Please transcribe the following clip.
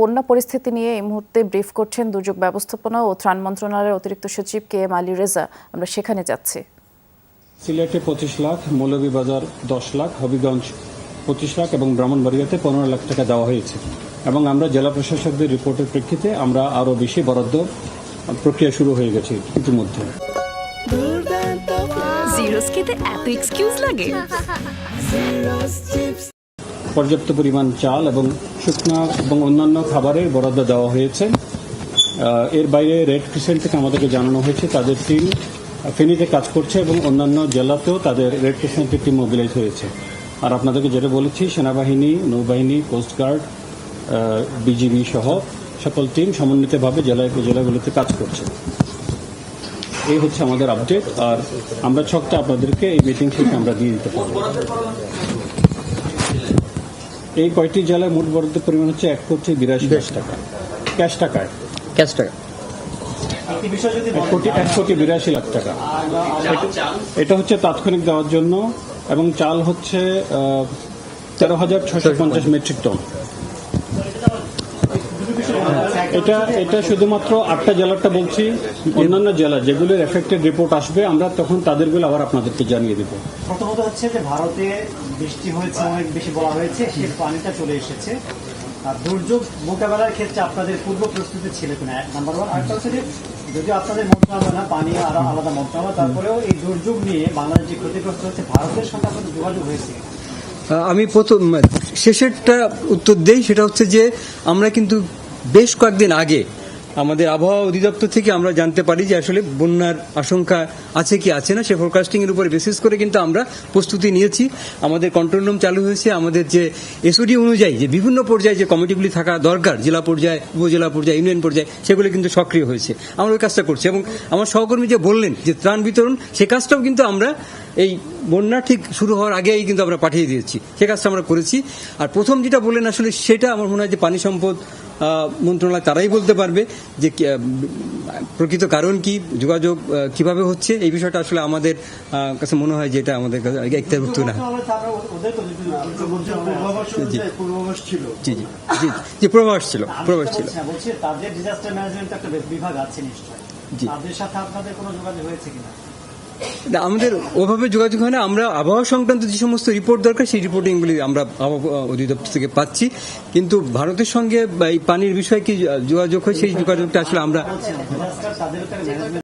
বন্যা পরিস্থিতি নিয়ে এই মুহূর্তে ব্রিফ করছেন দুর্যোগ ব্যবস্থাপনা ও ত্রাণ মন্ত্রণালয়ের অতিরিক্ত সচিব KM আলী রেজা। আমরা সেখানে যাচ্ছি। সিলেটে 25 লাখ, মৌলভীবাজার 10 লাখ, হবিগঞ্জ 25 লাখ এবং ব্রাহ্মণবাড়িয়াতে 15 লাখ টাকা দেওয়া হয়েছে এবং আমরা জেলা প্রশাসকদের রিপোর্টের প্রেক্ষিতে আমরা আরও বেশি বরাদ্দ প্রক্রিয়া শুরু হয়ে গেছে ইতিমধ্যে। পর্যাপ্ত পরিমাণ চাল এবং শুকনা এবং অন্যান্য খাবারের বরাদ্দ দেওয়া হয়েছে। এর বাইরে রেড ক্রিসেন্ট থেকে আমাদেরকে জানানো হয়েছে তাদের টিম ফেনীতে কাজ করছে এবং অন্যান্য জেলাতেও তাদের রেড ক্রিসেন্টের টিম মোবিলাইজ হয়েছে। আর আপনাদেরকে যেটা বলেছি, সেনাবাহিনী, নৌবাহিনী, কোস্টগার্ড, বিজিবি সহ সকল টিম সমন্বিতভাবে জেলাগুলোতে কাজ করছে। এই হচ্ছে আমাদের আপডেট। আর আমরা ছকটা আপনাদেরকে এই মিটিং থেকে আমরা দিয়ে দিতে পারব। এই কয়টি জেলায় মোট বরাদ্দের পরিমাণ হচ্ছে 1,82,00,000 টাকা ক্যাশ টাকায়। 1,82,00,000 টাকা। এটা হচ্ছে তাৎক্ষণিক দেওয়ার জন্য এবং চাল হচ্ছে 13,650 মেট্রিক টন। এটা শুধুমাত্র 8টা জেলাটা বলছি। অন্যান্য জেলা যেগুলোর এফেক্টেড রিপোর্ট আসবে আমরা তখন তাদেরগুলো আবার আপনাদেরকে জানিয়ে দেব। প্রথমত হচ্ছে যে ভারতে বৃষ্টি হয়েছে, অনেক বেশি বলা হয়েছে, সেই পানিটা চলে এসেছে। আর দুর্যোগ মোকাবেলার ক্ষেত্রে আপনাদের পূর্ব প্রস্তুতি ছিল কিনা, নাম্বার ওয়ান। আরেকটা হচ্ছে যে যদি আপনাদের মন্ত্রণালয় না, পানি আরো আলাদা মন্ত্রণালয়, তারপরেও এই দুর্যোগ নিয়ে বাংলাদেশ যে ক্ষতিগ্রস্ত হচ্ছে, ভারতের সঙ্গে আপনাদের যোগাযোগ হয়েছে? আমি প্রথম শেষেরটা উত্তর দেই। সেটা হচ্ছে যে আমরা কিন্তু বেশ কয়েকদিন আগে আমাদের আবহাওয়া অধিদপ্তর থেকে আমরা জানতে পারি যে আসলে বন্যার আশঙ্কা আছে কি আছে না, সে ফোরকাস্টিং এর উপরে বেসিস করে কিন্তু আমরা প্রস্তুতি নিয়েছি। আমাদের কন্ট্রোল রুম চালু হয়েছে। আমাদের যে এসওডি অনুযায়ী যে বিভিন্ন পর্যায়ে যে কমিটিগুলি থাকা দরকার, জেলা পর্যায়ে, উপজেলা পর্যায়ে, ইউনিয়ন পর্যায়ে, সেগুলো কিন্তু সক্রিয় হয়েছে। আমরা ওই কাজটা করছি এবং আমার সহকর্মী যে বললেন যে ত্রাণ বিতরণ, সে কাজটাও কিন্তু আমরা এই বন্যা ঠিক শুরু হওয়ার আগেই কিন্তু আমরা পাঠিয়ে দিয়েছি। সে কাজটা আমরা করেছি। আর প্রথম যেটা বললেন আসলে সেটা আমার মনে হয় যে পানি সম্পদ মন্ত্রণালয় তারাই বলতে পারবে যে প্রকৃত কারণ কি, যোগাযোগ কিভাবে হচ্ছে। এই বিষয়টা আসলে আমাদের কাছে মনে হয় যে এটা আমাদের কাছে একটাভুক্ত না। জি, পূর্বাভাস ছিল। তাদের ডিজাস্টার ম্যানেজমেন্ট একটা বিভাগ আছে নিশ্চয়ই, তাদের সাথে আপনাদের কোনো যোগাযোগ হয়েছে কিনা? আমাদের ওভাবে যোগাযোগ হয় না। আমরা আবহাওয়া সংক্রান্ত যে সমস্ত রিপোর্ট দরকার সেই রিপোর্টিংগুলি আমরা আবহাওয়া অধিদপ্তর থেকে পাচ্ছি, কিন্তু ভারতের সঙ্গে এই পানির বিষয়ে কি যোগাযোগ হয় সেই যোগাযোগটা আসলে আমরা